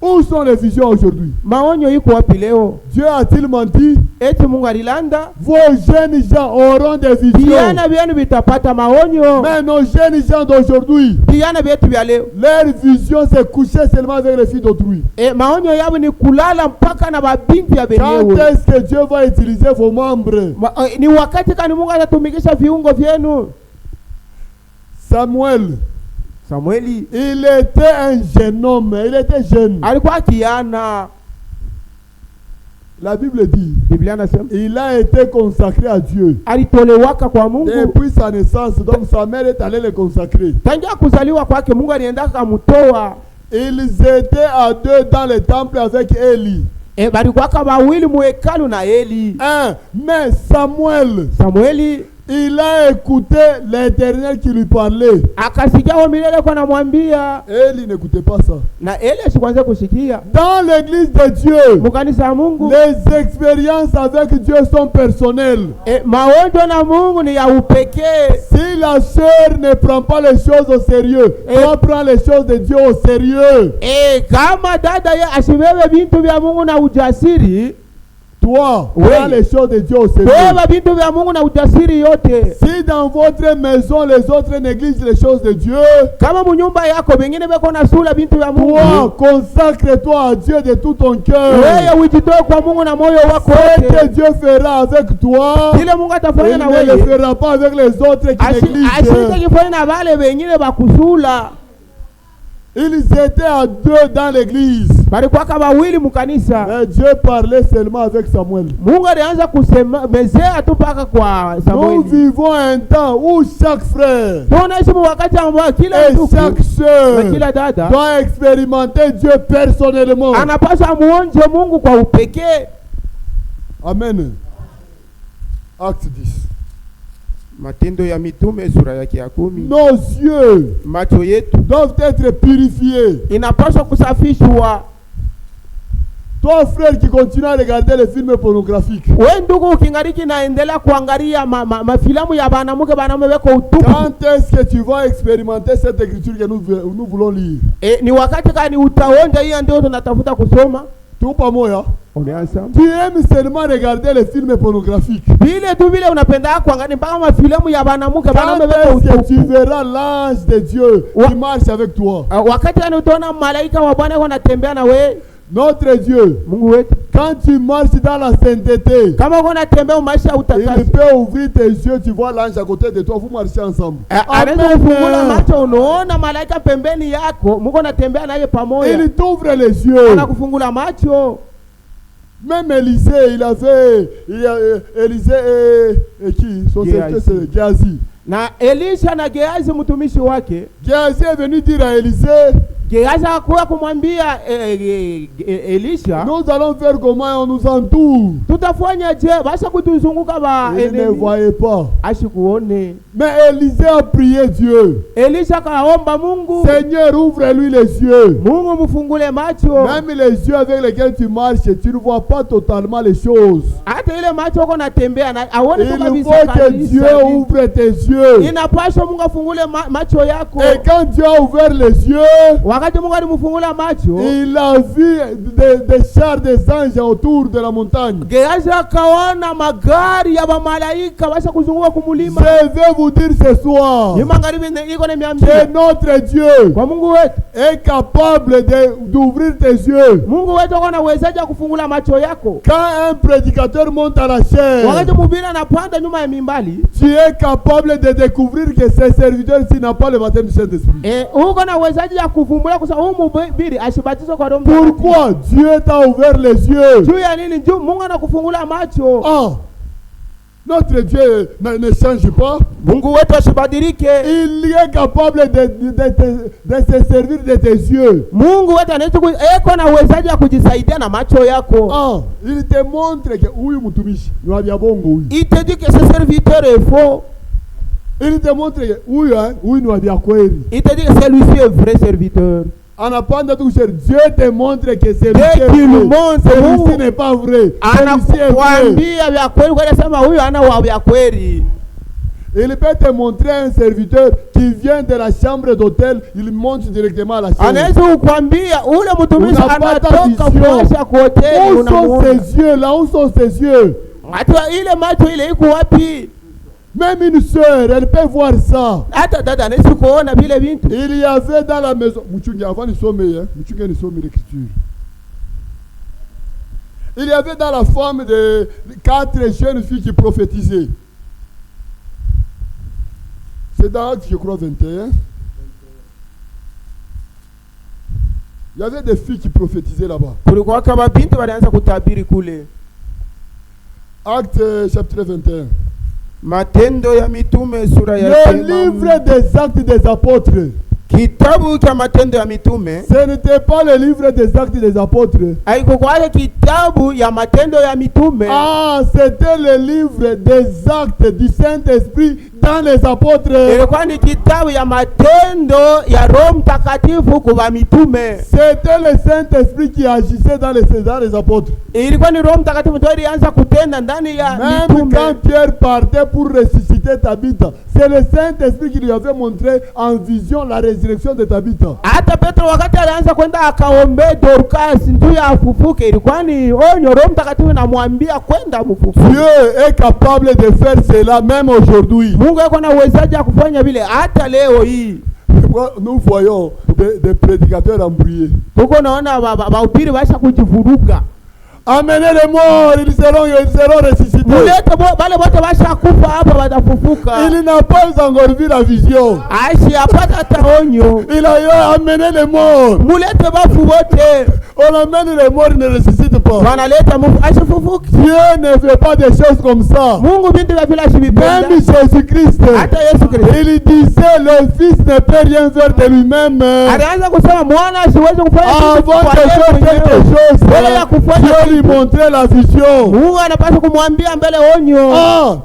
Où sont les visions aujourd'hui? Maonyo iko wapi leo? Dieu a-t-il menti? Eti Mungu alilanda? Vos jeunes gens auront des visions. Vijana vyenu vitapata maonyo. Mais nos jeunes gens d'aujourd'hui, Vijana vyetu vya leo, leur vision c'est coucher seulement avec les filles d'autrui. maonyo yao ni kulala mpaka na mabinti ya Quand wenyewe. est-ce que Dieu va utiliser vos membres? Ni wakati kani Mungu atatumikisha viungo vyenu? Samueli, il était un jeune homme, il était jeune. alikuwa kijana. La Bible dit, Biblia inasema il a été consacré à Dieu. alitolewaka kwa Mungu. Depuis sa naissance, donc sa mère est allée le consacrer. Tangia kuzaliwa kwake Mungu alienda kumtoa. Ils étaient à deux dans le temple avec Élie. Balikuwa wawili mu hekalu na Eli. Mais Samueli, il a écouté l'Éternel qui lui parlait. akasikia wa milele kwa namwambia. Élie n'écoutait pas ça. Na Eli asikwanza kusikia. Dans l'église de Dieu, Mukanisa ya Mungu, les expériences avec Dieu sont personnelles. maonjo na Mungu ni ya upekee. Si la sœur ne prend pas les choses au sérieux, toi prends les choses de Dieu au sérieux. Kama dada ye asibebe bintu vya Mungu na ujasiri, toi prends les choses de Dieu au sérieux. beba bintu vya Mungu na ujasiri yote. Si dans votre maison les autres négligent les choses de Dieu, kama munyumba yako bengine beko na sula bintu vya Mungu, toi consacre-toi à Dieu de tout ton cœur. wewe ujitoe kwa Mungu na moyo wako Ce wote. que Dieu fera avec toi, Kile Mungu atafanya il na ne le wewe, fera pas avec les autres qui négligent. ashitakifanya na wale wengine bakusula. Ils étaient à deux dans l'église. Balikuwa kama wawili mukanisa. Mais Dieu parlait seulement avec Samuel. Mungu alianza kusema mezea tu mpaka kwa Nous Samueli. vivons un temps où chaque frère Tunaishi wakati ambao kila et ndugu chaque na sœur kila dada doit expérimenter Dieu personnellement. anapaswa muonje Mungu kwa upekee. Amen. Acte 10. Matendo ya Mitume sura yake ya 10. Nos yeux Macho yetu doivent être purifiés. inapaswa kusafishwa. Toi, frère, qui continue à regarder les films pornographiques, Wewe ndugu ukingariki naendelea kuangalia mafilamu ya banamuke weko utupu. quand est-ce que tu vas expérimenter cette écriture que nous voulons lire? Ni wakati gani utaonja hiyo ndio tunatafuta kusoma? Tout pas moi, On est ensemble. tu aimes seulement regarder les films pornographiques. Vile tu vile unapenda kuangalia mpaka mafilamu ya banamuke Quand weko est-ce que tu utupu. verras l'ange de Dieu qui marche avec toi? Wakati gani utaona malaika wa Bwana wanatembea na wewe? Notre Dieu, Mungu wetu, quand tu marches dans la sainteté, kama uko unatembea maisha il utakasi, peut ouvrir tes yeux, tu vois l'ange à côté de toi, vous marchez ensemble. anaweza kufungula macho, unaona malaika pembeni yako, mko unatembea naye pamoja, Il t'ouvre les yeux. anakufungula macho. Même Élisée, Élisée et qui? Son serviteur, c'est Géasi. Na Elisha na Gehazi mtumishi wake, Géasi est venu dire à Élisée, Gehazi akakuwa kumwambia Elisha, nous allons faire comment on nous entoure. tutafanya je basi kutuzunguka ba Il ne voyait pas. ashikuone. Mais Élisée a prié Dieu. Elisha kaomba Mungu, Seigneur, ouvre-lui les yeux. Mungu mfungule macho. Même les yeux avec lesquels tu marches, tu ne vois pas totalement les choses. Hata ile macho uko natembea na aone tu Il kabisa faut que kabisa. Dieu ouvre tes yeux. Inapaswa Mungu afungule macho yako. Et quand Dieu a ouvert les yeux, Wakati Mungu alimfungula macho, il a vu des chars des anges autour de la montagne. Gehazi akaona magari ya malaika basi kuzunguka kumulima. Je vais vous dire ce soir Ni magharibi iko na que miambia. notre Dieu Kwa Mungu wetu, est capable d'ouvrir tes yeux. Mungu wetu ana uwezaji kufungula macho yako. Quand un prédicateur monte à la chair, Wakati mhubiri anapanda nyuma ya mimbali, tu es capable de découvrir que ses serviteurs, s'il n'a pas le baptême du Saint-Esprit. uko na uwezaji ya kuvumbula kwa sababu mhubiri asibatizwe kwa Roho. Pourquoi Dieu t'a ouvert les yeux? Juu ya nini? Juu Mungu anakufungula macho. Ah, notre Dieu ne change pas. Mungu wetu asibadilike. Il est capable de se servir de tes yeux. Mungu wetu anaweza eko na uwezaji wa kujisaidia na macho yako. Ah, il te montre que huyu mtumishi ni wa bongo huyu. Il te dit que ce serviteur est faux. Il te montre que huyu ni wa kweli. Il te dit que celui-ci est vrai serviteur. Anapanda tu cher, Dieu te montre que celui-ci n'est pas vrai. Celui-ci est vrai. Anakuambia vya kweli, kwa sababu huyu ana wa vya kweli. Il peut te montrer un serviteur qui vient de la chambre d'hôtel, il monte directement à la chambre. Anaweza kukwambia ule mtumishi Unapata anatoka vision. kwa hoteli, Où sont unamuona. ses yeux là? Où sont ses yeux? Hata ile macho ile iko wapi? Même une sœur, elle peut voir ça. Hata dada anaweza kuona vile vitu. Il y avait dans la maison, Mchungi, avant de sommer, Mchungi, de sommer l'écriture. Il y avait dans la femme de 4 jeunes filles qui prophétisaient. C'est dans Actes, je crois, 21. Il y avait des filles qui prophétisaient là-bas. Kulikuwa kama binti walianza kutabiri kule. Actes chapitre 21. Matendo ya Mitume sura ya Le livre des actes des apôtres. Kitabu cha Matendo ya Mitume. Ce n'était pas le livre des actes des apôtres. Haikuwa kitabu ya Matendo ya Mitume. Ah, c'était le livre des actes du Saint-Esprit dans les apôtres. Ilikuwa ni kitabu ya matendo ya Roho Mtakatifu kwa mitume. C'était le Saint-Esprit qui agissait dans les apôtres. Ilikuwa ni Roho Mtakatifu ndio alianza kutenda ndani ya Même mitume. quand Pierre partait pour ressusciter Tabitha, c'est le Saint-Esprit qui lui avait montré en vision la résurrection de Tabitha. Hata Petro wakati alianza kwenda akaombe Dorcas ndio afufuke, ilikuwa ni onyo Roho Mtakatifu anamwambia kwenda mfufuke. Dieu est capable de faire cela même aujourd'hui. Mungu yuko na uwezaji wa kufanya vile hata leo hii. Nous voyons des prédicateurs embrouillés. Tuko naona wahubiri washa kujivuruga. Amenez les morts, ils seront ressuscités. Mulete wale wote washa kufa hapa watafufuka. Il n'a pas encore vu la vision. Aishi apata hata onyo. Il a amené les morts. Mulete wafu wote. On amène les morts, ils ne ressuscitent pas. Wanaleta Mungu asifufuke. Dieu ne fait pas des choses comme ça. Mungu bintu vya vile asivipenda. Même Jésus-Christ, Hata Yesu Kristo. il disait le Fils ne peut rien faire de lui-même. Alianza kusema mwana siwezi kufanya kitu Avant kwa de faire yeye quelque mwenyewe. chose, Mbele ya kufanya Dieu lui kitu, montrait la vision. Mungu anapaswa kumwambia mbele onyo. Ah,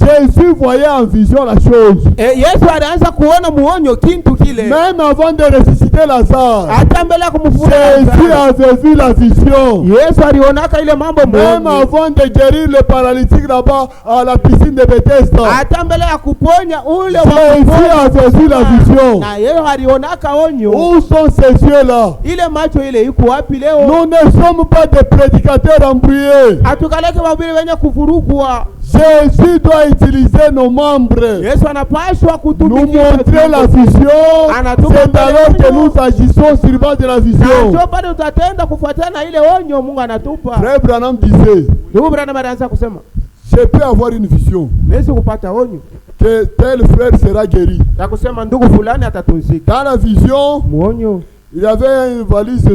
Jésus voyait en vision la chose. Yesu alianza kuona muonyo kintu kile. Même avant de ressusciter Lazare, Hata mbele ya kumfufua Jésus Lazaro. avait vu la vision. Yesu alionaka ile mambo Même muonyo. avant de guérir le paralytique là-bas à la piscine de Bethesda, Hata mbele ya kuponya ule Jésus avait vu la vision. na yeye alionaka onyo. Où sont ces yeux-là? Ile macho ile iko wapi leo? Nous ne sommes pas des prédicateurs embrouillés. Atukaleke wahubiri wenye kuvurugwa. Jésus doit utiliser nos membres, Yesu anapaswa nous kutumikia montrer la vision. Anatupa C'est alors mbele que onyo. nous agissons sur base de la Na vision. ndio bado tutatenda kufuatana na ile onyo Mungu anatupa. Frère Branham disait, Ndugu Branham anaanza kusema, je peux avoir une vision naweza kupata onyo que tel frère sera guéri. na kusema ndugu fulani atatunzika. Dans la vision, Muonyo. il y avait une valise,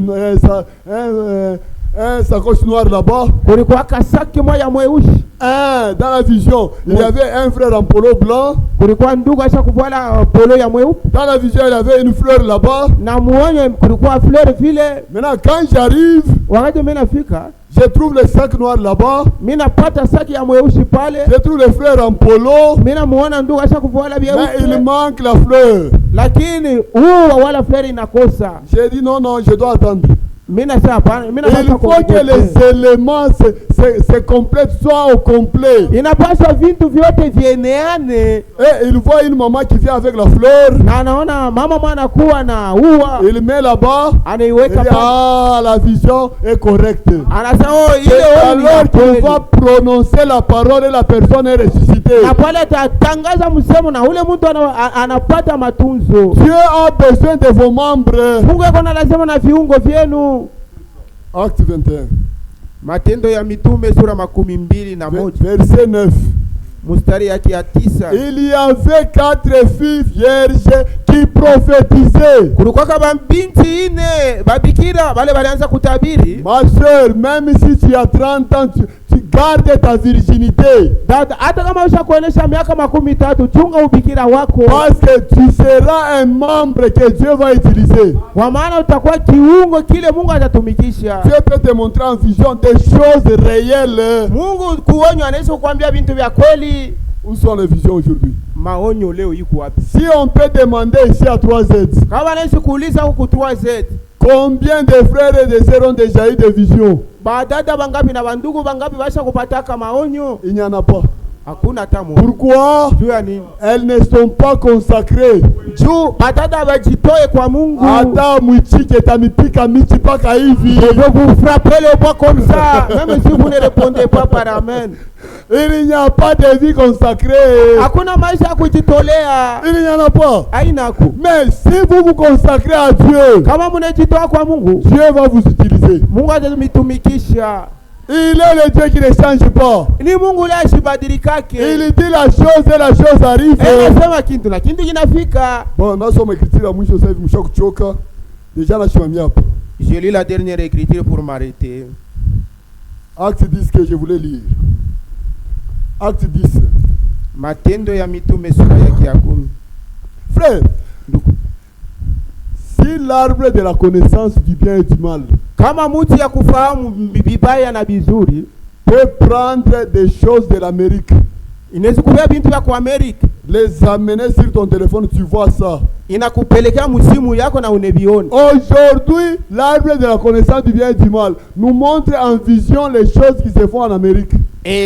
un sacoche noir là-bas. Kulikuwa kasaki moya mweusi. Dans la vision, il y avait un frère en polo blanc. Kulikuwa ndugu asha kuvala polo ya mweupe. Dans la vision, il y avait une fleur là-bas. Na muonyo kulikuwa fleur vile. Maintenant, quand j'arrive, Wakati mimi nafika, je trouve le sac noir là-bas. mimi napata saki ya mweusi pale. Je trouve le frère en polo. Mimi namuona ndugu asha kuvala Mais il vyeupe. manque la fleur. Lakini huu wala fleur inakosa. J'ai dit non, non, je dois attendre. Mimi nasema hapana, mimi Il napaswa faut que les éléments se complètent, soient au complet. inapaswa vitu vyote vieneane. Et il voit une maman qui vient avec la fleur. Na anaona mama mwana kuwa na ua Il met là-bas. Il anaiweka dit, pale. ah, la vision est correcte. Anasema oh, ile Et onyo ni alors qu'il kweli. va prononcer la parole et la personne est ressuscitée. Na pale atatangaza msemo na ule mtu anapata matunzo. Dieu a besoin de vos membres. Mungu yuko na lazima na viungo vyenu. Acte 21. Matendo ya Mitume sura 21 Verset 9. mstari yake ya 9. Il y avait 4 filles vierges qui prophétisaient. Kulikuwa kama binti ine babikira wale walianza kutabiri. Ma soeur, même si tu as 30 ans, tu gardes ta virginité. Dada, hata kama ushakuonesha miaka 13, chunga ubikira wako. Parce que tu seras un membre que Dieu va utiliser. Kwa maana utakuwa kiungo kile Mungu atatumikisha. Dieu peut te montrer en vision des choses réelles. Mungu kuonyo anaweza kukwambia vitu vya kweli. Où sont les visions aujourd'hui? Maonyo leo iko wapi? Si on peut demander ici à 3Z, Kama anaweza kuuliza huku 3Z, combien de frères et de sœurs ont déjà eu des visions? badada bangapi na bandugu bangapi basha kupataka maonyo? Il n'y en a pas. hakuna hata mmoja. Pourquoi? Juu ya nini? Elles ne sont pas consacrées. Juu batata bajitoe kwa Mungu. Hata mwichike tamipika michi paka hivi. Vous frappez le bois comme ça, même si vous ne répondez pas par amen. Il n'y a pas de vie consacrée. Hakuna maisha ya kujitolea. Il n'y en a pas. Hainaku. Mais si vous vous consacrez à Dieu, Kama mnajitoa kwa Mungu, Dieu va vous utiliser. Mungu atamitumikisha. Il est le Dieu qui ne change pas. Ni Mungu yule asibadilikake. Il dit la chose et la chose arrive. Anasema kitu na kitu kinafika. Bon, nasoma écriture ya mwisho sasa hivi mshakuchoka. Deja nashimamia hapa. Je lis la dernière écriture pour m'arrêter. Acte 10 que je voulais lire. Acte 10. Matendo ya Mitume sura yake ya 10. Frère, si l'arbre de la connaissance du bien et du mal kama mtu ya kufahamu vibaya na vizuri peut prendre des choses de l'Amérique, inaweza kubeba bintu vya kwa Amerika, les amener sur ton téléphone, tu vois ça. Inakupelekea msimu yako na uneviona. Aujourd'hui, l'arbre de la connaissance du bien et du mal nous montre en vision les choses qui se font en Amérique.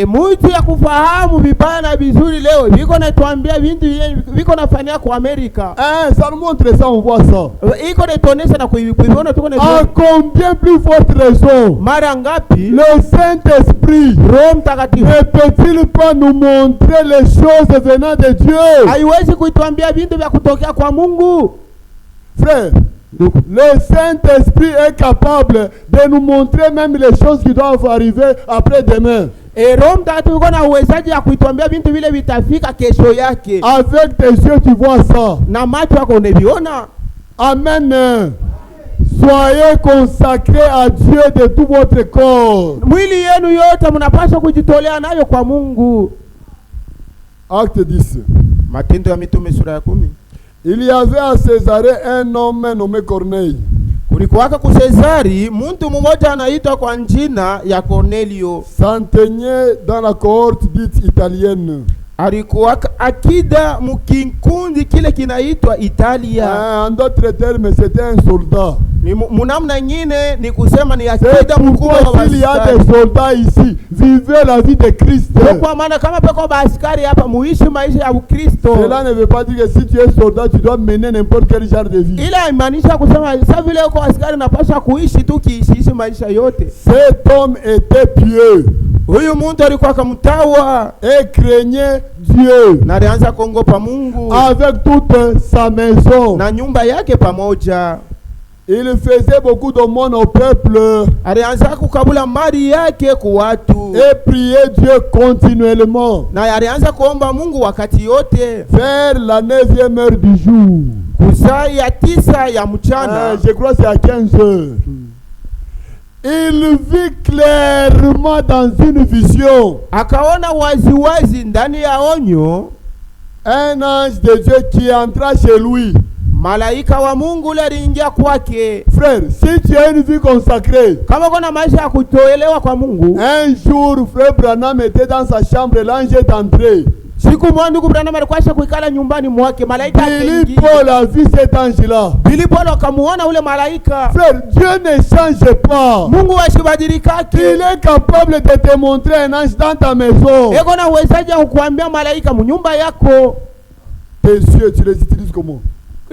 Mtu ya kufahamu vibaya na vizuri leo viko natuambia vintu viko nafanyia kwa Amerika. Ça nous montre ça, on voit ça. Iko natuonesha na kuiona tuko na. À combien plus forte raison mara ngapi le Saint-Esprit Roho Mtakatifu ne peut-il pas nous montrer les choses venant de Dieu? haiwezi kuituambia vintu vya kutokea kwa Mungu? Frère, le Saint-Esprit est capable de nous montrer même les choses qui doivent arriver après-demain. Roho Mtakatifu kuna uwezaji ya kuituambia vintu vile vitafika kesho yake. Avec tes yeux tu vois ça. Na macho yako unaviona. Amen. Soyez consacrés à Dieu de tout votre corps. Mwili yenu yote mnapaswa kujitolea nayo kwa Mungu. Acte 10. Matendo ya Mitume sura ya 10. Il y avait à Césarée un homme nommé Corneille. Kulikuwaka ku Césari mtu mmoja anaitwa kwa jina ya Cornelio. S'enteignait dans la cohorte dite italienne. Alikuwa akida mkinkundi kile kinaitwa Italia. En d'autres termes, c'était un soldat. Ni munamna nyingine ni kusema ni akida mkubwa wa askari. Il y a des soldats ici. Vivez la vie de Christ. Kwa maana kama peko askari hapa muishi maisha ya Ukristo. Cela ne veut pas dire que si tu es soldat, tu dois mener n'importe quel genre de vie. Ila imaanisha kusema sasa vile uko askari unapaswa kuishi tu kiishi maisha yote. Cet homme était pieux. Huyu mtu alikuwa kamtawa et craignait Dieu. Na alianza kuogopa Mungu avec toute sa maison. Na nyumba yake pamoja. Il faisait beaucoup d'aumônes au peuple. Alianza kukabula mali yake kwa watu. Et priait Dieu continuellement. Na alianza kuomba Mungu wakati yote. Vers la 9e heure du jour. Kusaa ya 9 ya mchana. Je crois c'est à 15 heures. Il vit clairement dans une vision. Akaona waziwazi ndani ya onyo un ange de Dieu qui entra chez lui. Malaika wa Mungu aliingia kwake. Frère, si tu as une vie consacrée, kama kuna maisha ya kutoelewa kwa Mungu, un jour frère Branham était dans sa chambre, l'ange est entré. Siku moja ndugu Branham alikuwa kuikala nyumbani mwake, malaika akaingia. Billy Paul a vu cet ange-là. Billy Paul akamuona ule malaika. Frère, Dieu ne change pas. Mungu asibadilika. Il est capable de te montrer un ange dans ta maison. Eko na uwezaji kukuambia malaika mnyumba yako. Tes yeux, tu les utilises comment?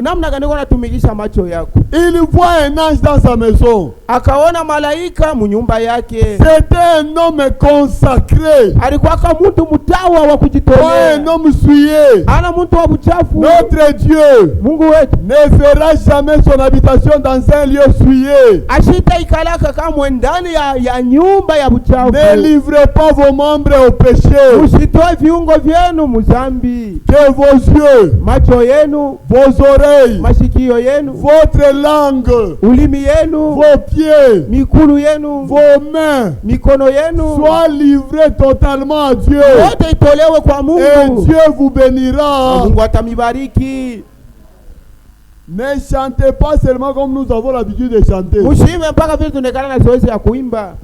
Namna gani unatumikisha macho yako? Il voit un ange dans sa maison. Akaona malaika mnyumba yake. C'était un homme consacré. Alikuwa kama mtu mtawa wa kujitolea. Un homme souillé. Ana mtu wa buchafu. Notre Dieu, Mungu wetu, ne fera jamais son habitation dans un lieu souillé. Ashita ikalaka kama ndani ya nyumba ya buchafu. Ne livrez pas vos membres au péché. Usitoe viungo vyenu mzambi. Que vos yeux, macho yenu, vos oreilles, masikio yenu, votre langue, ulimi yenu, vos pieds, mikulu yenu, vos mains, mikono yenu, soient livrés totalement à Dieu. Wote itolewe kwa Mungu. Et Dieu vous bénira. Mungu atamibariki. Ne chantez pas seulement comme nous avons l'habitude de chanter. Mushime mpaka vile tunekana na zoezi ya kuimba.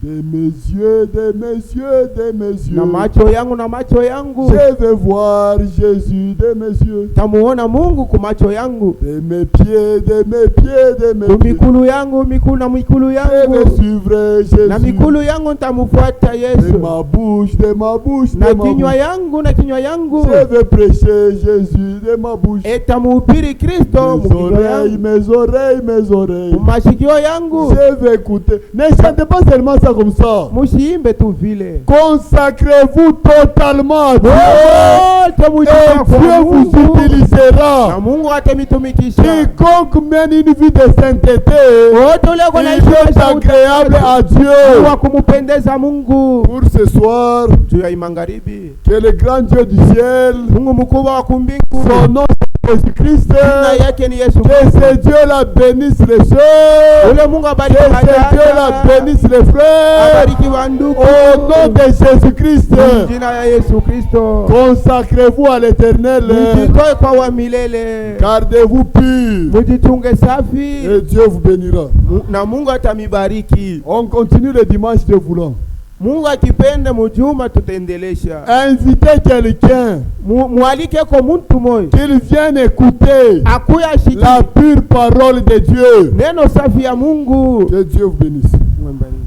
de mes yeux, de mes yeux, de mes yeux. Na macho yangu, na macho yangu. Je veux voir Jésus de mes yeux. Tamuona Mungu ku macho yangu. De mes pieds, de mes pieds, de mes Ku pieds. mikulu yangu, mikulu na mikulu Je yangu. veux suivre Jésus. Na mikulu yangu nitamufuata De Yesu. ma bouche, de ma bouche, Na de ma kinywa bouche. yangu, na kinywa yangu. Je veux prêcher Jésus de ma bouche. Etamuhubiri Kristo mu Mes kinywa oreilles, yangu. mes oreilles, mes oreilles. Mu mashikio yangu. Je veux écouter. Ne chantez pas seulement ça comme ça. Musiimbe tu vile. Consacrez-vous totalement à Dieu. Wote Et mujitoe kwa Dieu vous Mungu. Na utilisera. Mungu atamitumikisha. Quiconque mène une vie de sainteté, Wote ule il naishi est maisha agréable à wa Dieu. kumpendeza Mungu. Pour ce soir, Juu ya magharibi, que le grand Dieu du ciel, Mungu mkubwa wa kumbingu, son nom c'est Jésus-Christ, jina yake ni Yesu que Kristo. ce Dieu la bénisse les sœurs, Ule Mungu que abariki ce Dieu la madada, bénisse les frères, abariki wandugu. au nom de Jésus-Christ. Jina ya Yesu Kristo. Consacrez-vous à l'Éternel, Mujitoe kwa wa milele. gardez-vous purs, Mujitunge safi et Dieu vous bénira. na Mungu atamibariki. On continue le dimanche de voulant. Mungu akipende mujuma tutaendelesha. Invitez quelqu'un Mwalike kwa mtu moyo qu'il vienne écouter akuya shiki la pure parole de Dieu. neno safi ya Mungu. Que Dieu vous bénisse. Mwembariki.